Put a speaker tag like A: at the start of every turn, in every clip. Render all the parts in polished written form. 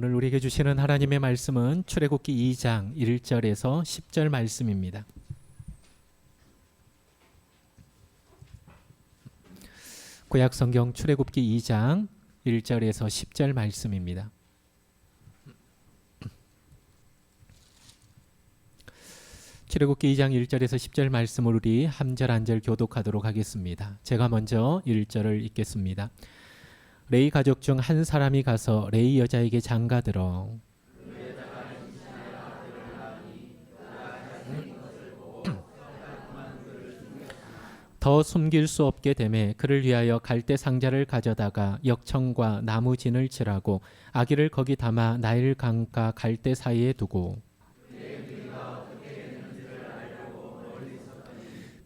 A: 오늘 우리에게 주시는 하나님의 말씀은 출애굽기 2장 1절에서 10절 말씀입니다. 구약 성경 출애굽기 2장 1절에서 10절 말씀입니다. 출애굽기 2장 1절에서 10절 말씀을 우리 한 절 한 절 교독하도록 하겠습니다. 제가 먼저 1절을 읽겠습니다. 레위 가족 중 한 사람이 가서 레위 여자에게 장가들어 더 숨길 수 없게 되매 그를 위하여 갈대 상자를 가져다가 역청과 나무 진을 칠하고 아기를 거기 담아 나일 강가 갈대 사이에 두고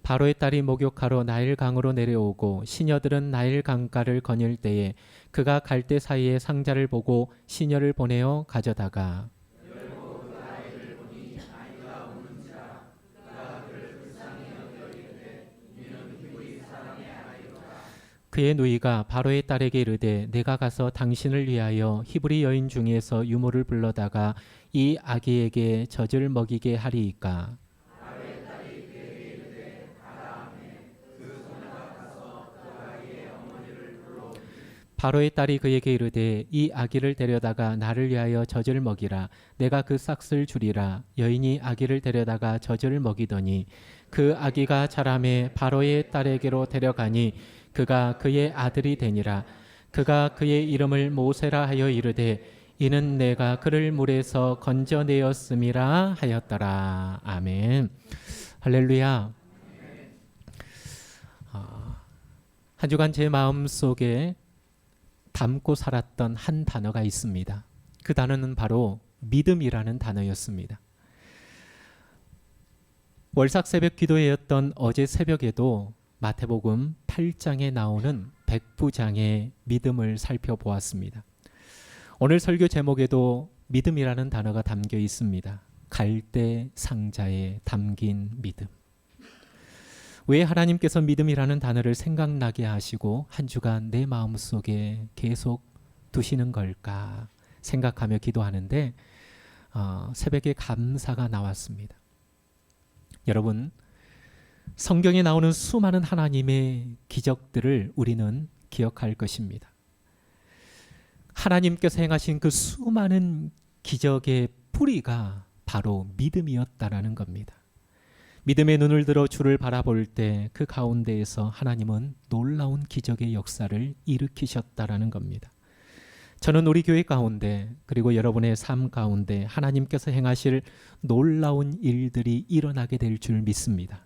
A: 바로의 딸이 목욕하러 나일 강으로 내려오고 시녀들은 나일 강가를 거닐 때에 그가 갈대 사이에 상자를 보고 시녀를 보내어 가져다가 그의 누이가 바로의 딸에게 이르되 내가 가서 당신을 위하여 히브리 여인 중에서 유모를 불러다가 이 아기에게 젖을 먹이게 하리이까. 바로의 딸이 그에게 이르되 이 아기를 데려다가 나를 위하여 젖을 먹이라. 내가 그 싹을 주리라. 여인이 아기를 데려다가 젖을 먹이더니 그 아기가 자라매 바로의 딸에게로 데려가니 그가 그의 아들이 되니라. 그가 그의 이름을 모세라 하여 이르되 이는 내가 그를 물에서 건져내었음이라 하였더라. 아멘. 할렐루야. 한 주간 제 마음속에 담고 살았던 한 단어가 있습니다. 그 단어는 바로 믿음이라는 단어였습니다. 월삭 새벽 기도회였던 어제 새벽에도 마태복음 8장에 나오는 백부장의 믿음을 살펴보았습니다. 오늘 설교 제목에도 믿음이라는 단어가 담겨 있습니다. 갈대 상자에 담긴 믿음. 왜 하나님께서 믿음이라는 단어를 생각나게 하시고 한 주간 내 마음속에 계속 두시는 걸까 생각하며 기도하는데 새벽에 감사가 나왔습니다. 여러분, 성경에 나오는 수많은 하나님의 기적들을 우리는 기억할 것입니다. 하나님께서 행하신 그 수많은 기적의 뿌리가 바로 믿음이었다라는 겁니다. 믿음의 눈을 들어 주를 바라볼 때 그 가운데에서 하나님은 놀라운 기적의 역사를 일으키셨다라는 겁니다. 저는 우리 교회 가운데 그리고 여러분의 삶 가운데 하나님께서 행하실 놀라운 일들이 일어나게 될 줄 믿습니다.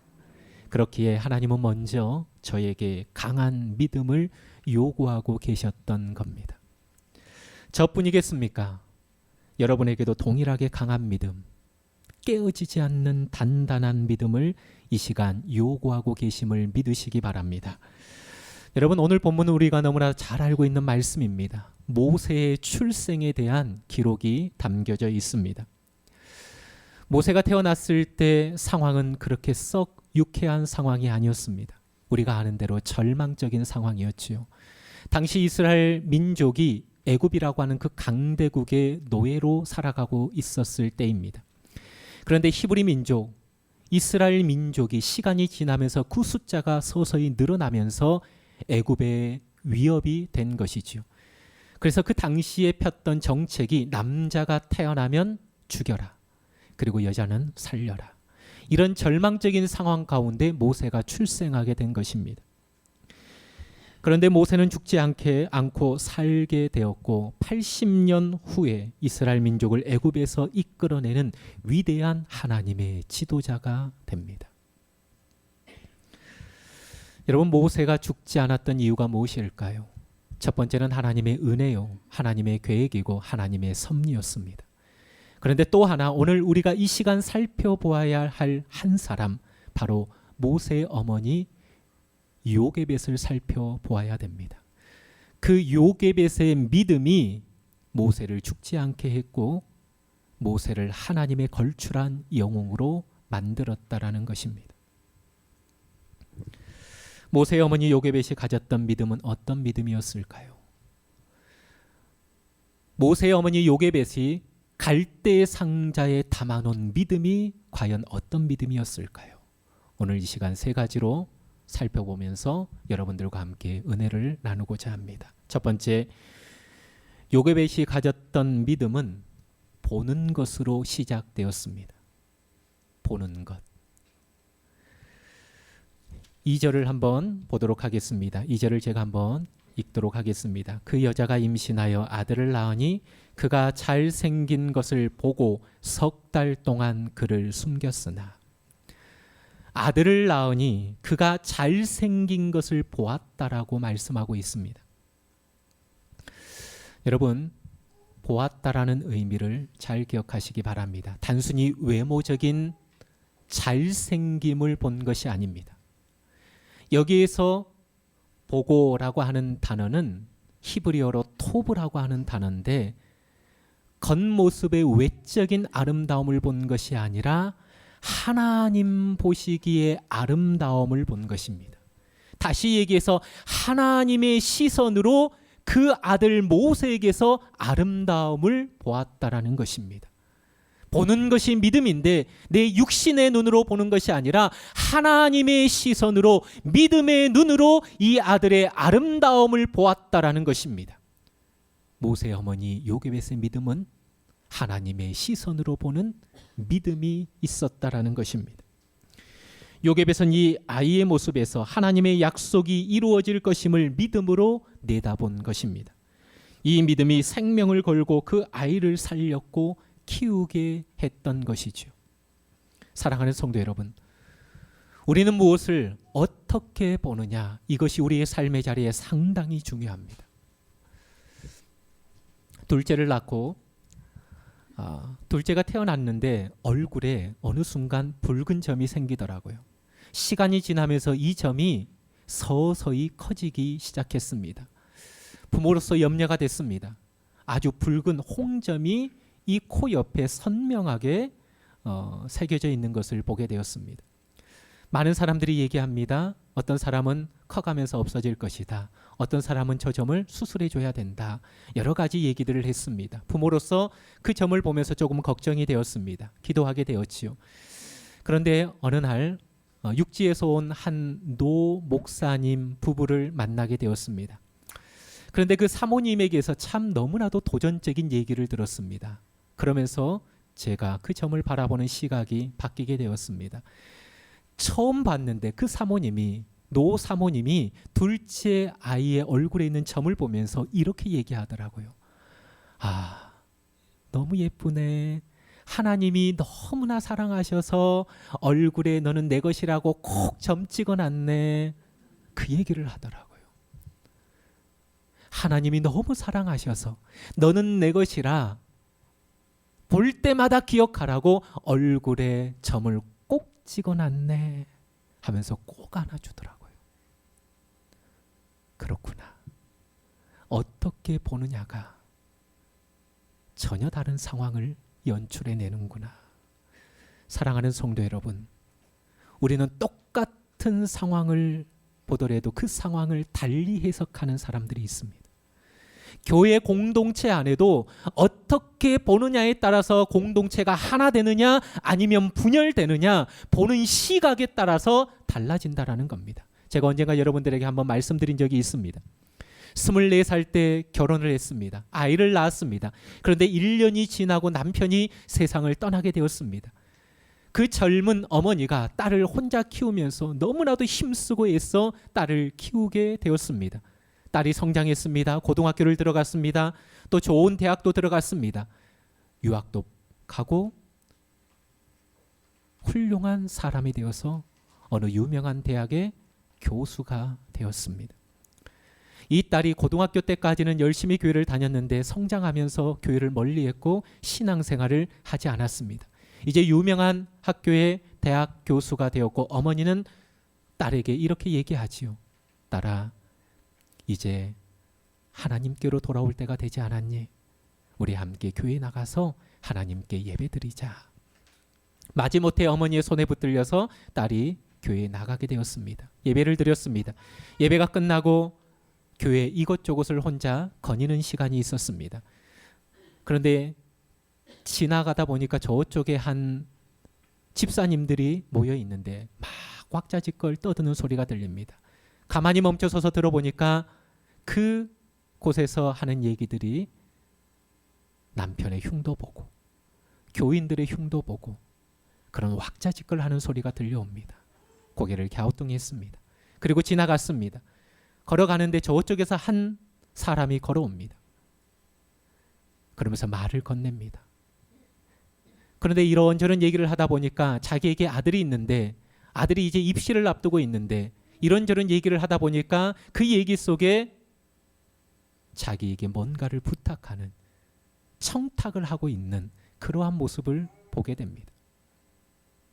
A: 그렇기에 하나님은 먼저 저에게 강한 믿음을 요구하고 계셨던 겁니다. 저뿐이겠습니까? 여러분에게도 동일하게 강한 믿음, 깨어지지 않는 단단한 믿음을 이 시간 요구하고 계심을 믿으시기 바랍니다. 여러분, 오늘 본문은 우리가 너무나 잘 알고 있는 말씀입니다. 모세의 출생에 대한 기록이 담겨져 있습니다. 모세가 태어났을 때 상황은 그렇게 썩 유쾌한 상황이 아니었습니다. 우리가 아는 대로 절망적인 상황이었지요. 당시 이스라엘 민족이 애굽이라고 하는 그 강대국의 노예로 살아가고 있었을 때입니다. 그런데 히브리 민족, 이스라엘 민족이 시간이 지나면서 그 숫자가 서서히 늘어나면서 애굽의 위협이 된 것이지요. 그래서 그 당시에 폈던 정책이 남자가 태어나면 죽여라. 그리고 여자는 살려라. 이런 절망적인 상황 가운데 모세가 출생하게 된 것입니다. 그런데 모세는 죽지 않고 살게 되었고 80년 후에 이스라엘 민족을 애굽에서 이끌어내는 위대한 하나님의 지도자가 됩니다. 여러분, 모세가 죽지 않았던 이유가 무엇일까요? 첫 번째는 하나님의 은혜요, 하나님의 계획이고 하나님의 섭리였습니다. 그런데 또 하나 오늘 우리가 이 시간 살펴보아야 할 한 사람, 바로 모세의 어머니 요게벳을 살펴보아야 됩니다. 그 요게벳의 믿음이 모세를 죽지 않게 했고 모세를 하나님의 걸출한 영웅으로 만들었다라는 것입니다. 모세의 어머니 요게벳이 가졌던 믿음은 어떤 믿음이었을까요? 모세의 어머니 요게벳이 갈대 상자에 담아놓은 믿음이 과연 어떤 믿음이었을까요? 오늘 이 시간 세 가지로 살펴보면서 여러분들과 함께 은혜를 나누고자 합니다. 첫 번째, 요게벳이 가졌던 믿음은 보는 것으로 시작되었습니다. 보는 것. 2절을 한번 보도록 하겠습니다. 2절을 제가 한번 읽도록 하겠습니다. 그 여자가 임신하여 아들을 낳으니 그가 잘생긴 것을 보고 3달 동안 그를 숨겼으나, 아들을 낳으니 그가 잘생긴 것을 보았다라고 말씀하고 있습니다. 여러분, 보았다라는 의미를 잘 기억하시기 바랍니다. 단순히 외모적인 잘생김을 본 것이 아닙니다. 여기에서 보고라고 하는 단어는 히브리어로 토브라고 하는 단어인데, 겉모습의 외적인 아름다움을 본 것이 아니라 하나님 보시기에 아름다움을 본 것입니다. 다시 얘기해서 하나님의 시선으로 그 아들 모세에게서 아름다움을 보았다라는 것입니다. 보는 것이 믿음인데 내 육신의 눈으로 보는 것이 아니라 하나님의 시선으로, 믿음의 눈으로 이 아들의 아름다움을 보았다라는 것입니다. 모세의 어머니 요게벳의 믿음은 하나님의 시선으로 보는 믿음이 있었다라는 것입니다. 요게벳은 이 아이의 모습에서 하나님의 약속이 이루어질 것임을 믿음으로 내다본 것입니다. 이 믿음이 생명을 걸고 그 아이를 살렸고 키우게 했던 것이죠. 사랑하는 성도 여러분, 우리는 무엇을 어떻게 보느냐, 이것이 우리의 삶의 자리에 상당히 중요합니다. 둘째를 낳고 둘째가 태어났는데 얼굴에 어느 순간 붉은 점이 생기더라고요. 시간이 지나면서 이 점이 서서히 커지기 시작했습니다. 부모로서 염려가 됐습니다. 아주 붉은 홍점이 이 코 옆에 선명하게 새겨져 있는 것을 보게 되었습니다. 많은 사람들이 얘기합니다. 어떤 사람은 커가면서 없어질 것이다. 어떤 사람은 저 점을 수술해 줘야 된다. 여러 가지 얘기들을 했습니다. 부모로서 그 점을 보면서 조금 걱정이 되었습니다. 기도하게 되었지요. 그런데 어느 날 육지에서 온 한 노 목사님 부부를 만나게 되었습니다. 그런데 그 사모님에게서 참 너무나도 도전적인 얘기를 들었습니다. 그러면서 제가 그 점을 바라보는 시각이 바뀌게 되었습니다. 처음 봤는데 그 사모님이, 노 사모님이 둘째 아이의 얼굴에 있는 점을 보면서 이렇게 얘기하더라고요. 아, 너무 예쁘네. 하나님이 너무나 사랑하셔서 얼굴에 너는 내 것이라고 콕 점 찍어놨네. 그 얘기를 하더라고요. 하나님이 너무 사랑하셔서 너는 내 것이라 볼 때마다 기억하라고 얼굴에 점을 꼭 찍어놨네 하면서 꼭 안아주더라고요. 그렇구나. 어떻게 보느냐가 전혀 다른 상황을 연출해내는구나. 사랑하는 성도 여러분, 우리는 똑같은 상황을 보더라도 그 상황을 달리 해석하는 사람들이 있습니다. 교회 공동체 안에도 어떻게 보느냐에 따라서 공동체가 하나 되느냐 아니면 분열되느냐, 보는 시각에 따라서 달라진다라는 겁니다. 제가 언젠가 여러분들에게 한번 말씀드린 적이 있습니다. 24살 때 결혼을 했습니다. 아이를 낳았습니다. 그런데 1년이 지나고 남편이 세상을 떠나게 되었습니다. 그 젊은 어머니가 딸을 혼자 키우면서 너무나도 힘쓰고 애써 딸을 키우게 되었습니다. 딸이 성장했습니다. 고등학교를 들어갔습니다. 또 좋은 대학도 들어갔습니다. 유학도 가고 훌륭한 사람이 되어서 어느 유명한 대학의 교수가 되었습니다. 이 딸이 고등학교 때까지는 열심히 교회를 다녔는데 성장하면서 교회를 멀리했고 신앙생활을 하지 않았습니다. 이제 유명한 학교의 대학 교수가 되었고 어머니는 딸에게 이렇게 얘기하지요. 딸아, 이제 하나님께로 돌아올 때가 되지 않았니? 우리 함께 교회에 나가서 하나님께 예배드리자. 마지못해 어머니의 손에 붙들려서 딸이 교회에 나가게 되었습니다. 예배를 드렸습니다. 예배가 끝나고 교회 이곳저곳을 혼자 거니는 시간이 있었습니다. 그런데 지나가다 보니까 저쪽에 한 집사님들이 모여 있는데 막 왁자지껄 떠드는 소리가 들립니다. 가만히 멈춰서서 들어보니까 그 곳에서 하는 얘기들이 남편의 흉도 보고 교인들의 흉도 보고 그런 왁자지껄 하는 소리가 들려옵니다. 고개를 갸우뚱했습니다. 그리고 지나갔습니다. 걸어가는데 저쪽에서 한 사람이 걸어옵니다. 그러면서 말을 건넵니다. 그런데 이런저런 얘기를 하다 보니까 자기에게 아들이 있는데 아들이 이제 입시를 앞두고 있는데 이런저런 얘기를 하다 보니까 그 얘기 속에 자기에게 뭔가를 부탁하는 청탁을 하고 있는 그러한 모습을 보게 됩니다.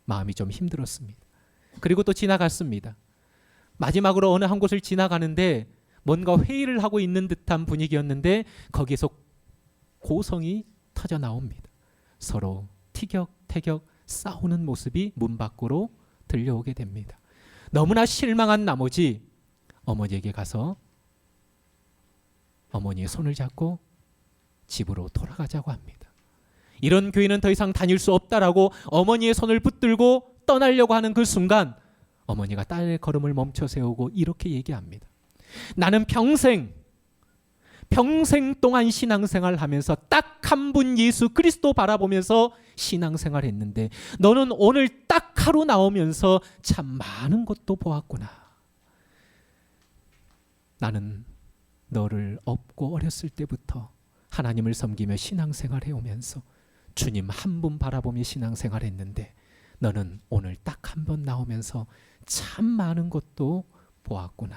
A: 마음이 좀 힘들었습니다. 그리고 또 지나갔습니다. 마지막으로 어느 한 곳을 지나가는데 뭔가 회의를 하고 있는 듯한 분위기였는데 거기에서 고성이 터져 나옵니다. 서로 티격태격 싸우는 모습이 문 밖으로 들려오게 됩니다. 너무나 실망한 나머지 어머니에게 가서 어머니의 손을 잡고 집으로 돌아가자고 합니다. 이런 교회는 더 이상 다닐 수 없다라고 어머니의 손을 붙들고 떠나려고 하는 그 순간 어머니가 딸의 걸음을 멈춰 세우고 이렇게 얘기합니다. 나는 평생 동안 신앙생활 하면서 딱 한 분 예수 그리스도 바라보면서 신앙생활 했는데 너는 오늘 딱 하루 나오면서 참 많은 것도 보았구나. 나는 너를 업고 어렸을 때부터 하나님을 섬기며 신앙생활 해오면서 주님 한 분 바라보며 신앙생활 했는데 너는 오늘 딱 한 번 나오면서 참 많은 것도 보았구나.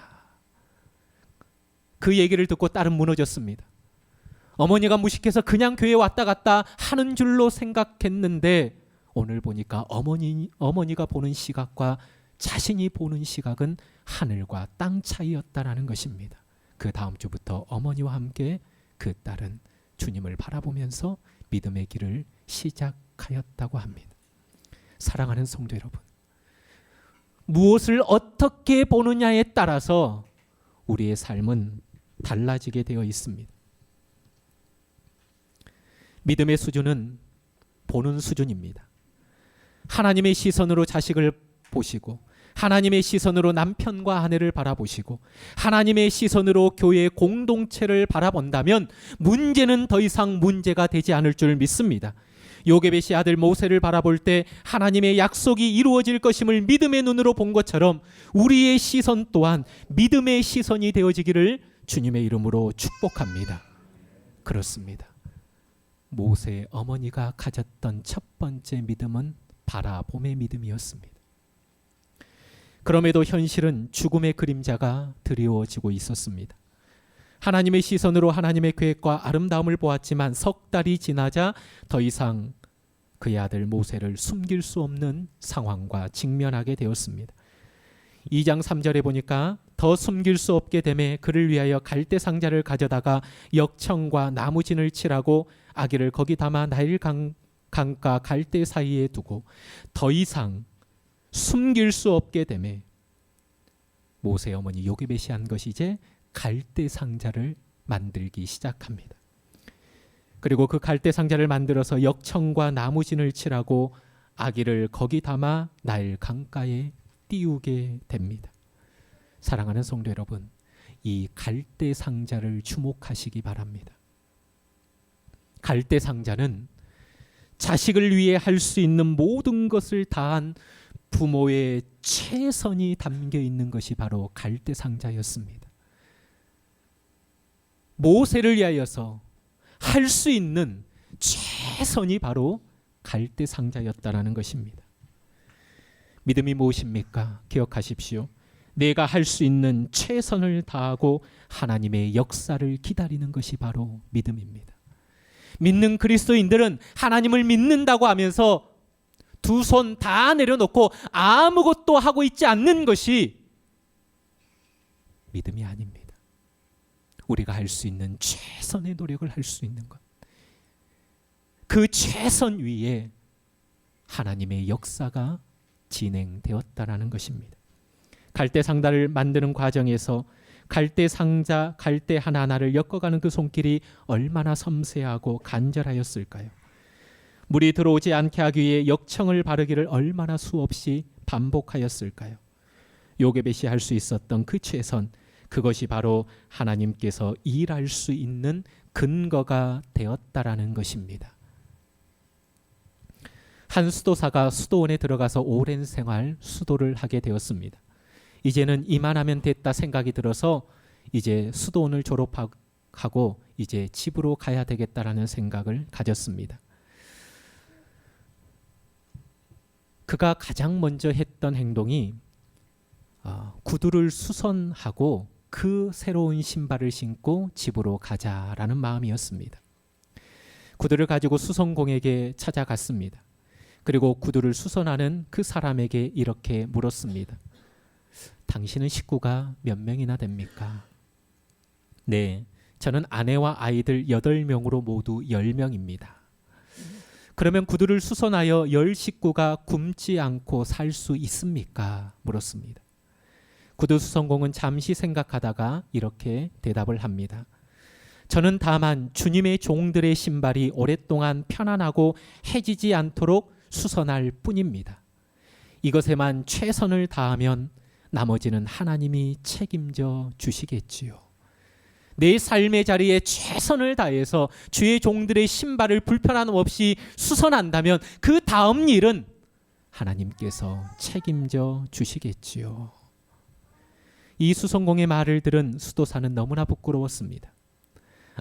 A: 그 얘기를 듣고 딸은 무너졌습니다. 어머니가 무식해서 그냥 교회 왔다 갔다 하는 줄로 생각했는데 오늘 보니까 어머니가 보는 시각과 자신이 보는 시각은 하늘과 땅 차이였다라는 것입니다. 그 다음 주부터 어머니와 함께 그 딸은 주님을 바라보면서 믿음의 길을 시작하였다고 합니다. 사랑하는 성도 여러분, 무엇을 어떻게 보느냐에 따라서 우리의 삶은 달라지게 되어 있습니다. 믿음의 수준은 보는 수준입니다. 하나님의 시선으로 자식을 보시고 하나님의 시선으로 남편과 아내를 바라보시고 하나님의 시선으로 교회 공동체를 바라본다면 문제는 더 이상 문제가 되지 않을 줄 믿습니다. 요게벳이 아들 모세를 바라볼 때 하나님의 약속이 이루어질 것임을 믿음의 눈으로 본 것처럼 우리의 시선 또한 믿음의 시선이 되어지기를 주님의 이름으로 축복합니다. 그렇습니다. 모세의 어머니가 가졌던 첫 번째 믿음은 바라봄의 믿음이었습니다. 그럼에도 현실은 죽음의 그림자가 드리워지고 있었습니다. 하나님의 시선으로 하나님의 계획과 아름다움을 보았지만 석 달이 지나자 더 이상 그의 아들 모세를 숨길 수 없는 상황과 직면하게 되었습니다. 2장 3절에 보니까 더 숨길 수 없게 되매 그를 위하여 갈대 상자를 가져다가 역청과 나무진을 칠하고 아기를 거기 담아 나일 강가 갈대 사이에 두고 더 이상 숨길 수 없게 되매 모세 어머니 요게벳이 한 것이 이제 갈대 상자를 만들기 시작합니다. 그리고 그 갈대 상자를 만들어서 역청과 나무진을 칠하고 아기를 거기 담아 나일 강가에 띄우게 됩니다. 사랑하는 성도 여러분, 이 갈대 상자를 주목하시기 바랍니다. 갈대 상자는 자식을 위해 할 수 있는 모든 것을 다한 부모의 최선이 담겨 있는 것이 바로 갈대 상자였습니다. 모세를 위하여서 할 수 있는 최선이 바로 갈대 상자였다라는 것입니다. 믿음이 무엇입니까? 기억하십시오. 내가 할 수 있는 최선을 다하고 하나님의 역사를 기다리는 것이 바로 믿음입니다. 믿는 그리스도인들은 하나님을 믿는다고 하면서 두 손 다 내려놓고 아무것도 하고 있지 않는 것이 믿음이 아닙니다. 우리가 할 수 있는 최선의 노력을 할 수 있는 것, 그 최선 위에 하나님의 역사가 진행되었다라는 것입니다. 갈대 상자를 만드는 과정에서 갈대 상자, 갈대 하나하나를 엮어가는 그 손길이 얼마나 섬세하고 간절하였을까요? 물이 들어오지 않게 하기 위해 역청을 바르기를 얼마나 수없이 반복하였을까요? 요게벳이 할 수 있었던 그 최선, 그것이 바로 하나님께서 일할 수 있는 근거가 되었다라는 것입니다. 한 수도사가 수도원에 들어가서 오랜 생활, 수도를 하게 되었습니다. 이제는 이만하면 됐다 생각이 들어서 이제 수도원을 졸업하고 이제 집으로 가야 되겠다라는 생각을 가졌습니다. 그가 가장 먼저 했던 행동이 구두를 수선하고 그 새로운 신발을 신고 집으로 가자라는 마음이었습니다. 구두를 가지고 수선공에게 찾아갔습니다. 그리고 구두를 수선하는 그 사람에게 이렇게 물었습니다. 당신은 식구가 몇 명이나 됩니까? 네, 저는 아내와 아이들 8명으로 모두 10명입니다. 그러면 구두를 수선하여 10식구가 굶지 않고 살 수 있습니까? 물었습니다. 구두 수선공은 잠시 생각하다가 이렇게 대답을 합니다. 저는 다만 주님의 종들의 신발이 오랫동안 편안하고 해지지 않도록 수선할 뿐입니다. 이것에만 최선을 다하면 나머지는 하나님이 책임져 주시겠지요. 내 삶의 자리에 최선을 다해서 주의 종들의 신발을 불편함 없이 수선한다면 그 다음 일은 하나님께서 책임져 주시겠지요. 이 수선공의 말을 들은 수도사는 너무나 부끄러웠습니다.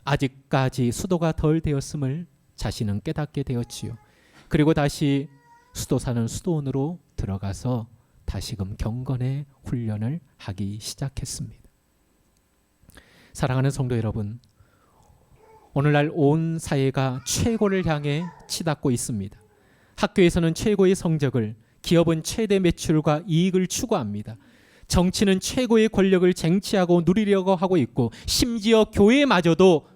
A: 아직까지 수도가 덜 되었음을 자신은 깨닫게 되었지요. 그리고 다시 수도사는 수도원으로 들어가서 다시금 경건의 훈련을 하기 시작했습니다. 사랑하는 성도 여러분, 오늘날 온 사회가 최고를 향해 치닫고 있습니다. 학교에서는 최고의 성적을, 기업은 최대 매출과 이익을 추구합니다. 정치는 최고의 권력을 쟁취하고 누리려고 하고 있고, 심지어 교회마저도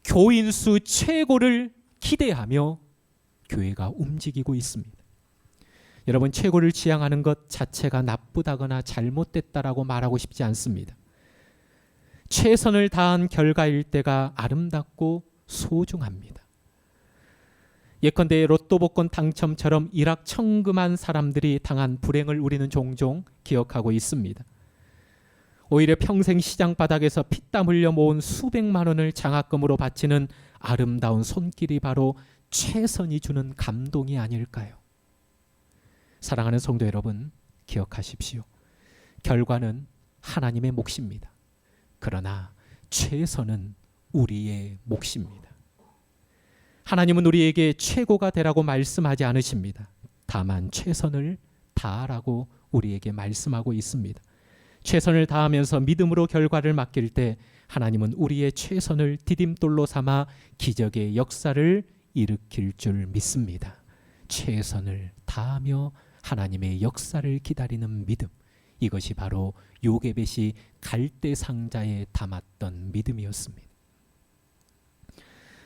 A: 교인 수 최고를 기대하며 교회가 움직이고 있습니다. 여러분, 최고를 지향하는 것 자체가 나쁘다거나 잘못됐다라고 말하고 싶지 않습니다. 최선을 다한 결과일 때가 아름답고 소중합니다. 예컨대 로또 복권 당첨처럼 일확천금한 사람들이 당한 불행을 우리는 종종 기억하고 있습니다. 오히려 평생 시장 바닥에서 피땀 흘려 모은 수백만 원을 장학금으로 바치는 아름다운 손길이 바로 최선이 주는 감동이 아닐까요? 사랑하는 성도 여러분, 기억하십시오. 결과는 하나님의 몫입니다. 그러나 최선은 우리의 몫입니다. 하나님은 우리에게 최고가 되라고 말씀하지 않으십니다. 다만 최선을 다하라고 우리에게 말씀하고 있습니다. 최선을 다하면서 믿음으로 결과를 맡길 때 하나님은 우리의 최선을 디딤돌로 삼아 기적의 역사를 일으킬 줄 믿습니다. 최선을 다하며 하나님의 역사를 기다리는 믿음, 이것이 바로 요게벳이 갈대 상자에 담았던 믿음이었습니다.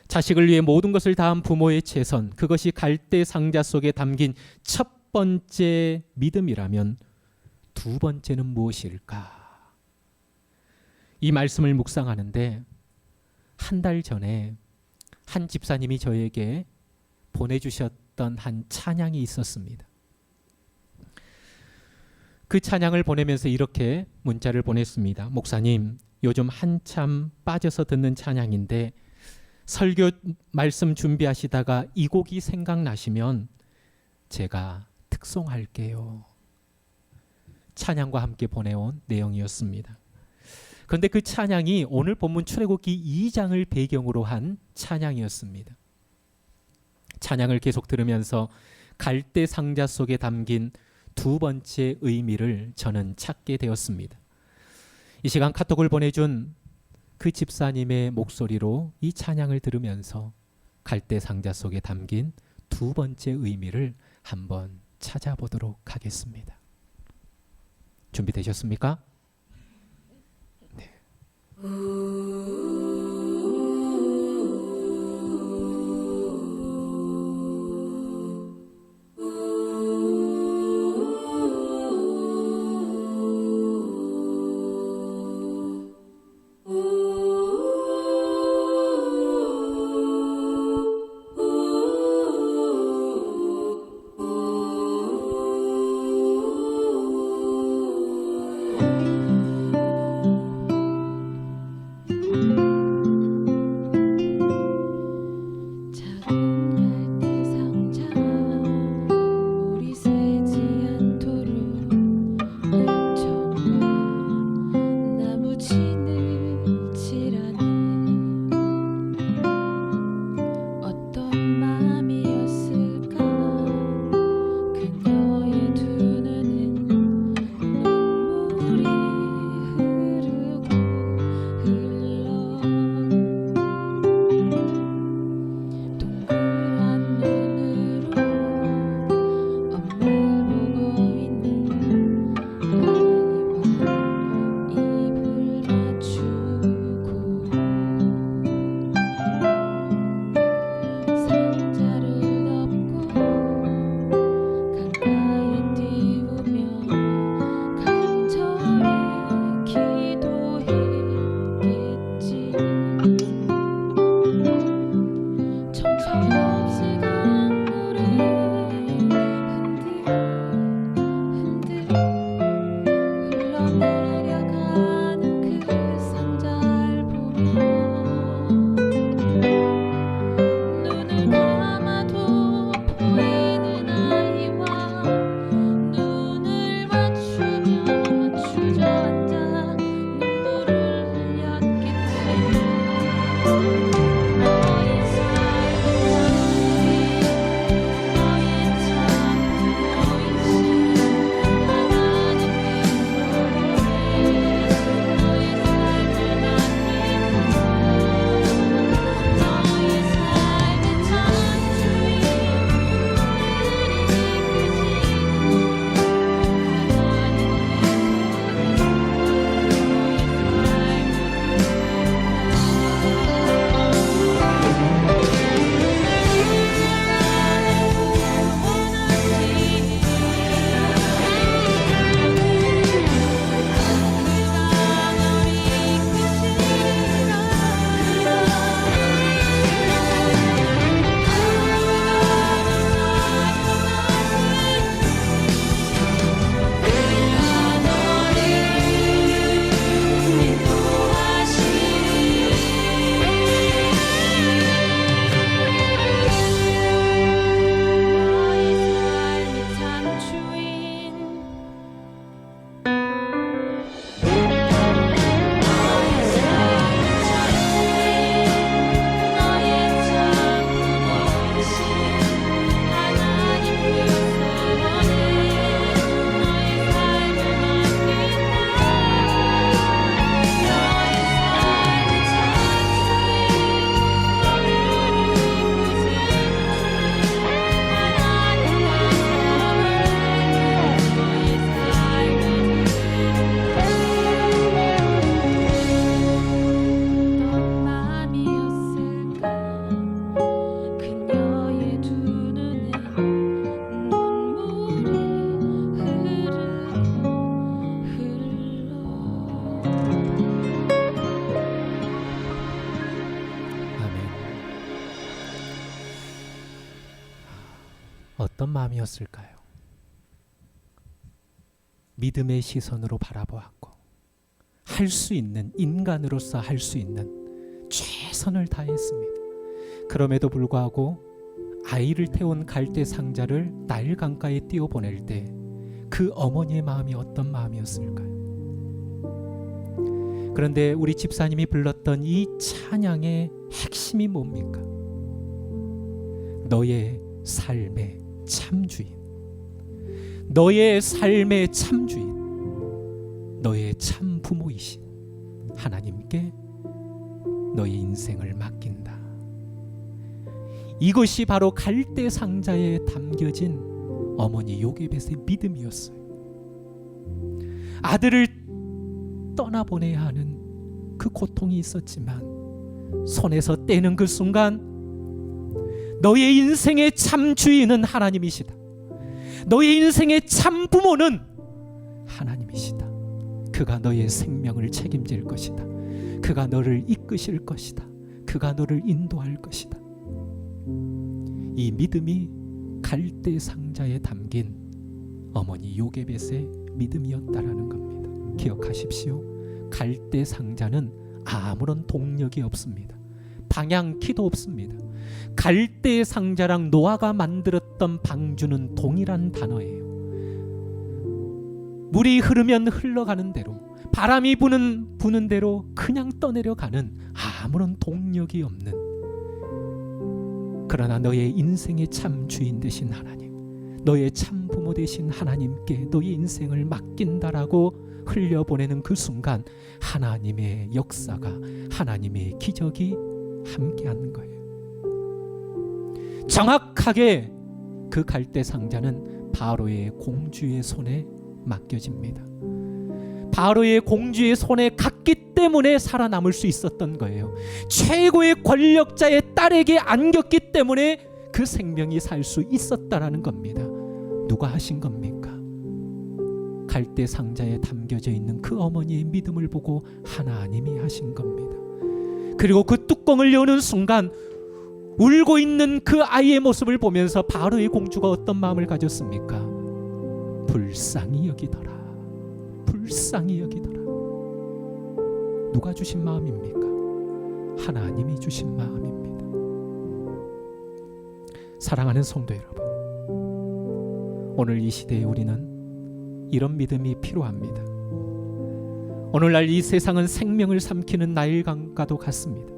A: 자식을 위해 모든 것을 다한 부모의 최선, 그것이 갈대 상자 속에 담긴 첫 번째 믿음이라면 두 번째는 무엇일까? 이 말씀을 묵상하는데 한 달 전에 한 집사님이 저에게 보내주셨던 한 찬양이 있었습니다. 그 찬양을 보내면서 이렇게 문자를 보냈습니다. 목사님, 요즘 한참 빠져서 듣는 찬양인데 설교 말씀 준비하시다가 이 곡이 생각나시면 제가 특송할게요. 찬양과 함께 보내온 내용이었습니다. 그런데 그 찬양이 오늘 본문 출애굽기 2장을 배경으로 한 찬양이었습니다. 찬양을 계속 들으면서 갈대 상자 속에 담긴 두 번째 의미를 저는 찾게 되었습니다. 이 시간 카톡을 보내준 그 집사님의 목소리로 이 찬양을 들으면서 갈대 상자 속에 담긴 두 번째 의미를 한번 찾아보도록 하겠습니다. 준비되셨습니까? 네. 어떤 마음이었을까요? 믿음의 시선으로 바라보았고 할 수 있는, 인간으로서 할 수 있는 최선을 다했습니다. 그럼에도 불구하고 아이를 태운 갈대 상자를 나일 강가에 띄워보낼 때 그 어머니의 마음이 어떤 마음이었을까요? 그런데 우리 집사님이 불렀던 이 찬양의 핵심이 뭡니까? 너의 삶의 참주인, 너의 삶의 참주인, 너의 참 부모이신 하나님께 너의 인생을 맡긴다. 이것이 바로 갈대 상자에 담겨진 어머니 요게벳의 믿음이었어요. 아들을 떠나보내야 하는 그 고통이 있었지만 손에서 떼는 그 순간 너의 인생의 참 주인은 하나님이시다. 너의 인생의 참 부모는 하나님이시다. 그가 너의 생명을 책임질 것이다. 그가 너를 이끄실 것이다. 그가 너를 인도할 것이다. 이 믿음이 갈대 상자에 담긴 어머니 요게벳의 믿음이었다라는 겁니다. 기억하십시오. 갈대 상자는 아무런 동력이 없습니다. 방향키도 없습니다. 갈대 상자랑 노아가 만들었던 방주는 동일한 단어예요. 물이 흐르면 흘러가는 대로, 바람이 부는 대로 그냥 떠내려가는 아무런 동력이 없는, 그러나 너의 인생의 참 주인 되신 하나님, 너의 참 부모 되신 하나님께 너의 인생을 맡긴다라고 흘려보내는 그 순간 하나님의 역사가, 하나님의 기적이 함께한 거예요. 정확하게 그 갈대 상자는 바로의 공주의 손에 맡겨집니다. 바로의 공주의 손에 갔기 때문에 살아남을 수 있었던 거예요. 최고의 권력자의 딸에게 안겼기 때문에 그 생명이 살 수 있었다라는 겁니다. 누가 하신 겁니까? 갈대 상자에 담겨져 있는 그 어머니의 믿음을 보고 하나님이 하신 겁니다. 그리고 그 뚜껑을 여는 순간 울고 있는 그 아이의 모습을 보면서 바로의 공주가 어떤 마음을 가졌습니까? 불쌍히 여기더라. 불쌍히 여기더라. 누가 주신 마음입니까? 하나님이 주신 마음입니다. 사랑하는 성도 여러분, 오늘 이 시대에 우리는 이런 믿음이 필요합니다. 오늘날 이 세상은 생명을 삼키는 나일강과도 같습니다.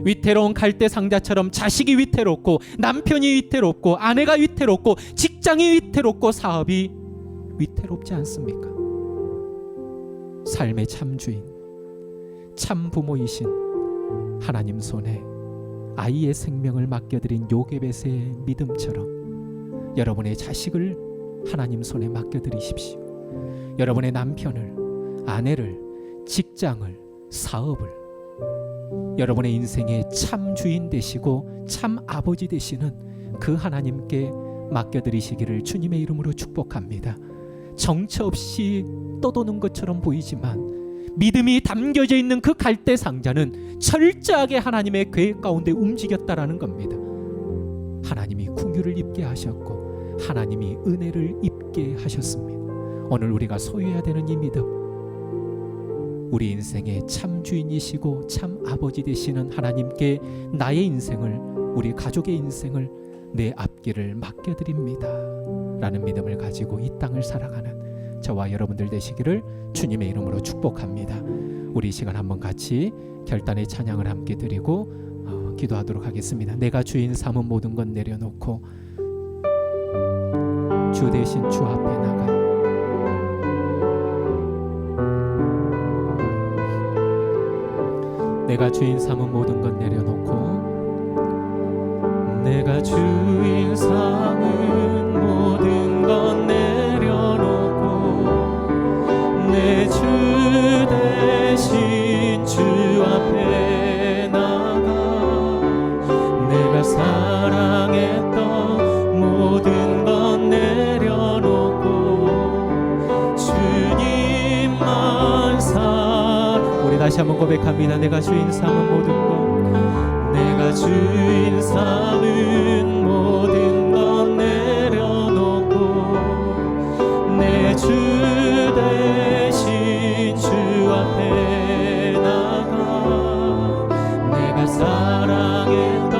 A: 위태로운 갈대 상자처럼 자식이 위태롭고, 남편이 위태롭고, 아내가 위태롭고, 직장이 위태롭고, 사업이 위태롭지 않습니까? 삶의 참 주인, 참 부모이신 하나님 손에 아이의 생명을 맡겨드린 요게벳의 믿음처럼 여러분의 자식을 하나님 손에 맡겨드리십시오. 여러분의 남편을, 아내를, 직장을, 사업을 여러분의 인생의 참 주인 되시고 참 아버지 되시는 그 하나님께 맡겨드리시기를 주님의 이름으로 축복합니다. 정처 없이 떠도는 것처럼 보이지만 믿음이 담겨져 있는 그 갈대 상자는 철저하게 하나님의 계획 가운데 움직였다라는 겁니다. 하나님이 긍휼을 입게 하셨고 하나님이 은혜를 입게 하셨습니다. 오늘 우리가 소유해야 되는 이 믿음, 우리 인생의 참 주인이시고 참 아버지 되시는 하나님께 나의 인생을, 우리 가족의 인생을, 내 앞길을 맡겨드립니다 라는 믿음을 가지고 이 땅을 살아가는 저와 여러분들 되시기를 주님의 이름으로 축복합니다. 우리 이 시간 한번 같이 결단의 찬양을 함께 드리고 기도하도록 하겠습니다. 내가 주인 삼은 모든 것 내려놓고 주 대신 주 앞에 나가 내가 주인 삼은 모든 것 내려놓고 내가 주인 삼은 모든 것 내려놓고 내 주 대신 주 앞에 나가 내가 사랑했던 모든 것 내려놓고 주님만 우리 다시 한번 고백합니다. 내가 주인 삼은 모든 것 내가 주인 삼은 모든 것 내려놓고 내 주 대신 주 앞에 나가 내가 사랑했던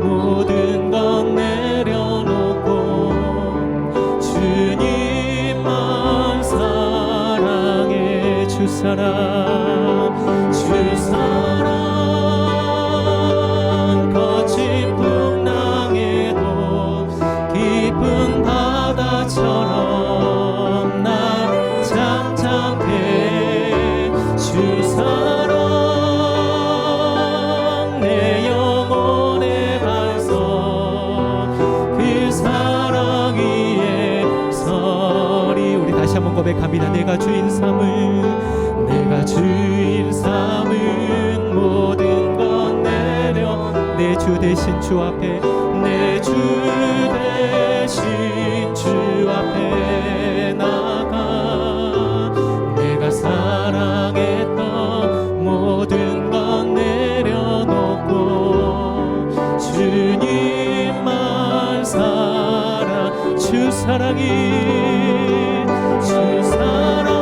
A: 모든 것 내려놓고 주님만 사랑해 주 사랑 주 사랑 거친 풍랑에도 깊은 바다처럼 날 잠잠해 주 사랑 내 영혼의 반석 그 사랑 위에 서리 우리 다시 한번 고백합니다. 내가 주인 삼은 내가 주인 삼은 모든 것 내려 내 주 대신 주 앞에 내 주 대신 주 앞에 나가 내가 사랑했던 모든 것 내려놓고 주님만 사랑 주 사랑이 주 사랑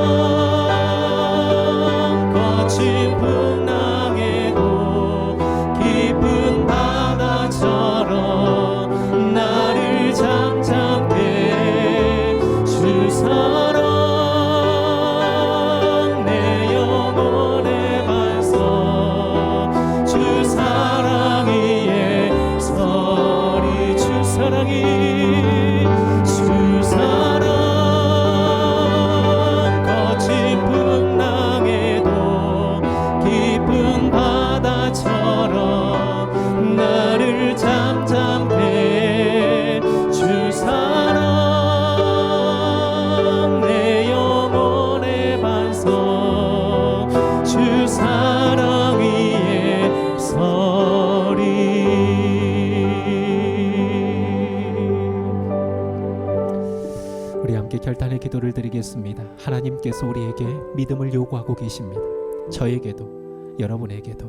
A: 거친 풍랑에도 깊은 바다처럼 나를 잠잠해 주 사랑 내 영혼의 반석 주 사랑 위에 서리 주 사랑이 주 사랑 거친 풍랑에도 깊은 바다처럼 나를 잠잠해 주 사랑 내 영혼의 반석 주 사랑 위에 서리 우리 함께 결단의 기도를 드리겠습니다. 하나님께서 우리에게 믿음을 요구하고 계십니다. 저에게도 여러분에게도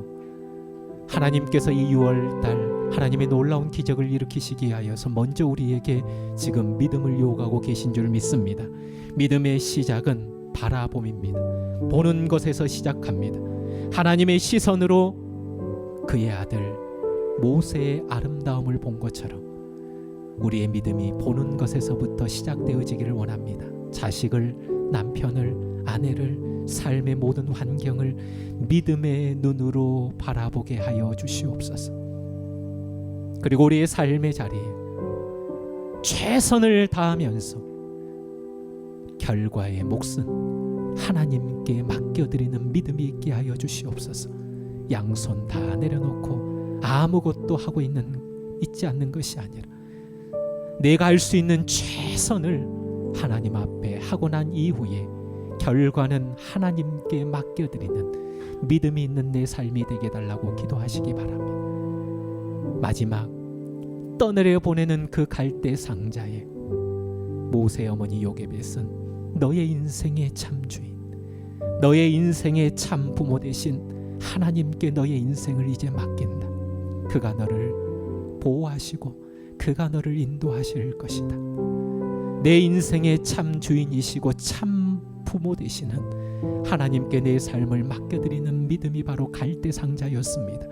A: 하나님께서 이 6월달 하나님의 놀라운 기적을 일으키시기 위하여서 먼저 우리에게 지금 믿음을 요구하고 계신 줄 믿습니다. 믿음의 시작은 바라봄입니다. 보는 것에서 시작합니다. 하나님의 시선으로 그의 아들 모세의 아름다움을 본 것처럼 우리의 믿음이 보는 것에서부터 시작되어지기를 원합니다. 자식을, 남편을, 아내를, 삶의 모든 환경을 믿음의 눈으로 바라보게 하여 주시옵소서. 그리고 우리의 삶의 자리에 최선을 다하면서 결과의 몫은 하나님께 맡겨드리는 믿음이 있게 하여 주시옵소서. 양손 다 내려놓고 아무것도 하고 있지 않는 것이 아니라 내가 할 수 있는 최선을 하나님 앞에 하고 난 이후에 결과는 하나님께 맡겨드리는 믿음이 있는 내 삶이 되게 달라고 기도하시기 바랍니다. 마지막 떠내려 보내는 그 갈대 상자에 모세 어머니 요게벳은 너의 인생의 참 주인, 너의 인생의 참 부모 되신 하나님께 너의 인생을 이제 맡긴다. 그가 너를 보호하시고 그가 너를 인도하실 것이다. 내 인생의 참 주인이시고 참 부모 되시는 하나님께 내 삶을 맡겨드리는 믿음이 바로 갈대 상자였습니다.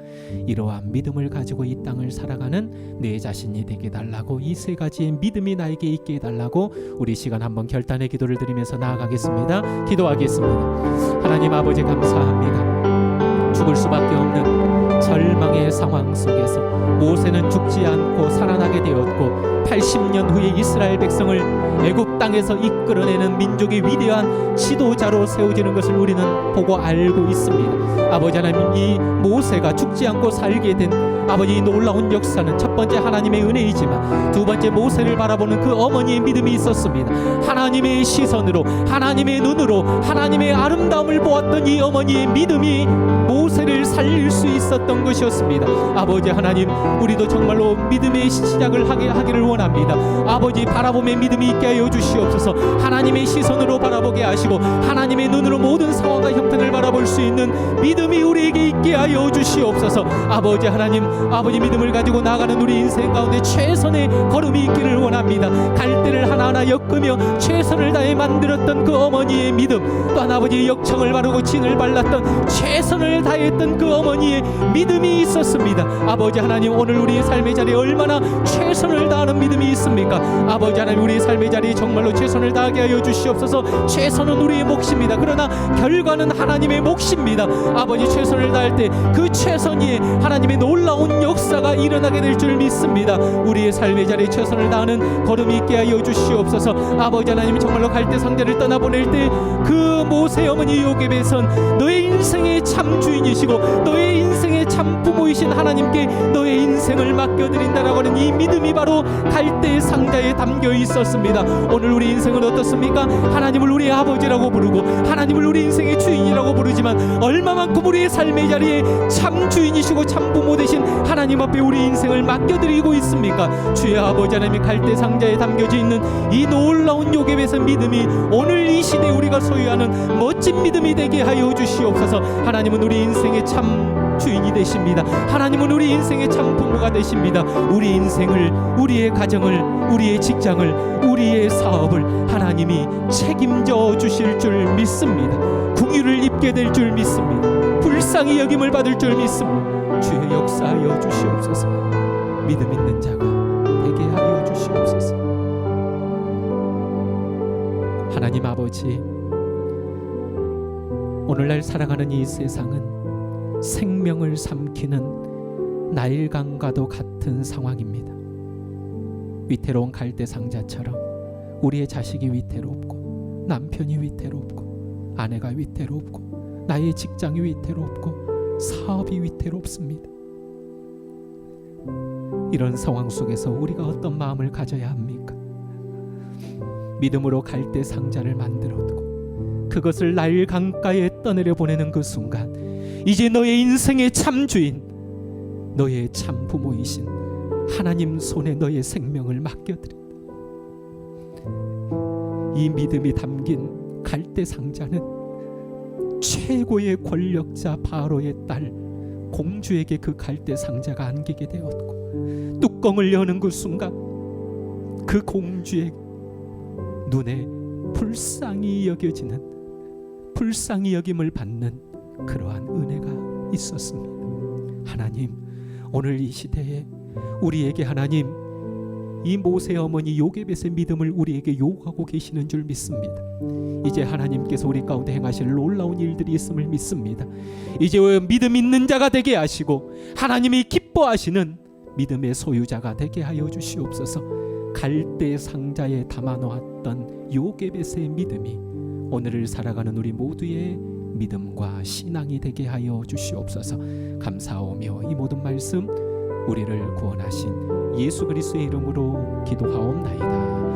A: 이러한 믿음을 가지고 이 땅을 살아가는 내 자신이 되게 달라고, 이 세 가지의 믿음이 나에게 있게 해달라고 우리 시간 한번 결단의 기도를 드리면서 나아가겠습니다. 기도하겠습니다. 하나님 아버지 감사합니다. 죽을 수밖에 없는 절망의 상황 속에서 모세는 죽지 않고 살아나게 되었고 80년 후에 이스라엘 백성을 애굽 땅에서 이끌어내는 민족의 위대한 지도자로 세워지는 것을 우리는 보고 알고 있습니다. 아버지 하나님, 이 모세가 죽지 않고 살게 된 아버지 이 놀라운 역사는 첫 번째 하나님의 은혜이지만 두 번째 모세를 바라보는 그 어머니의 믿음이 있었습니다. 하나님의 시선으로, 하나님의 눈으로 하나님의 아름다움을 보았던 이 어머니의 믿음이 모세를 살릴 수 있었던 것이었습니다. 아버지 하나님, 우리도 정말로 믿음의 시작을 하기를 원합니다. 아버지, 바라봄의 믿음이 있게 하여 주시옵소서. 하나님의 시선으로 바라보게 하시고 하나님의 눈으로 모든 상황과 형편을 바라볼 수 있는 믿음이 우리에게 있게 하여 주시옵소서. 아버지 하나님, 아버지 믿음을 가지고 나아가는 우리 인생 가운데 최선의 걸음이 있기를 원합니다. 갈대를 하나하나 엮으며 최선을 다해 만들었던 그 어머니의 믿음, 또한 아버지의 역청을 바르고 진을 발랐던 최선을 다했던 그 어머니의 믿음이 있었습니다. 아버지 하나님, 오늘 우리의 삶의 자리에 얼마나 최선을 다하는 믿음이 있습니까? 아버지 하나님, 우리의 삶의 자리에 정말로 최선을 다하게 하여 주시옵소서. 최선은 우리의 몫입니다. 그러나 결과는 하나님의 몫입니다. 아버지, 최선을 다할 때 그 최선이 하나님의 놀라운 역사가 일어나게 될 줄 믿습니다. 우리의 삶의 자리에 최선을 다하는 걸음이 있게 하여 주시옵소서. 아버지 하나님, 정말로 갈대 상자를 떠나보낼 때 그 모세 어머니 요게벳은 너의 인생의 참 주인이시고 너의 인생의 참 부모이신 하나님께 너의 인생을 맡겨드린다라고 하는 이 믿음이 바로 갈대 상자에 담겨 있었습니다. 오늘 우리 인생은 어떻습니까? 하나님을 우리의 아버지라고 부르고 하나님을 우리 인생의 주인이라고 부르지만 얼마만큼 우리의 삶의 자리에 참 주인이시고 참 부모 되신 하나님 앞에 우리 인생을 맡겨드리고 있습니까? 주의 아버지 하나님이 갈대 상자에 담겨져 있는 이 놀라운 요게벳의 믿음이 오늘 이 시대에 우리가 소유하는 멋진 믿음이 되게 하여 주시옵소서. 하나님은 우리 인생의 참 주인이 되십니다. 하나님은 우리 인생의 참 부모가 되십니다. 우리 인생을, 우리의 가정을, 우리의 직장을, 우리의 사업을 하나님이 책임져 주실 줄 믿습니다. 궁유를 입게 될 줄 믿습니다. 불쌍히 여김을 받을 줄 믿습니다. 주의 역사하여 주시옵소서. 믿음 있는 자가 되게 하여 주시옵소서. 하나님 아버지, 오늘날 살아가는 이 세상은 생명을 삼키는 나일강과도 같은 상황입니다. 위태로운 갈대 상자처럼 우리의 자식이 위태롭고 남편이 위태롭고 아내가 위태롭고 나의 직장이 위태롭고 사업이 위태롭습니다. 이런 상황 속에서 우리가 어떤 마음을 가져야 합니까? 믿음으로 갈대 상자를 만들어두고 그것을 나일 강가에 떠내려 보내는 그 순간, 이제 너의 인생의 참 주인, 너의 참 부모이신 하나님 손에 너의 생명을 맡겨드린다. 이 믿음이 담긴 갈대 상자는 최고의 권력자 바로의 딸 공주에게 그 갈대 상자가 안기게 되었고, 뚜껑을 여는 그 순간 그 공주의 눈에 불쌍히 여겨지는, 불쌍히 여김을 받는 그러한 은혜가 있었습니다. 하나님, 오늘 이 시대에 우리에게 하나님 이 모세 어머니 요게벳의 믿음을 우리에게 요구하고 계시는 줄 믿습니다. 이제 하나님께서 우리 가운데 행하실 놀라운 일들이 있음을 믿습니다. 이제 믿음 있는 자가 되게 하시고 하나님이 기뻐하시는 믿음의 소유자가 되게 하여 주시옵소서. 갈대 상자에 담아놓았던 요게벳의 믿음이 오늘을 살아가는 우리 모두의 믿음과 신앙이 되게 하여 주시옵소서. 감사하오며 이 모든 말씀 우리를 구원하신 예수 그리스도의 이름으로 기도하옵나이다.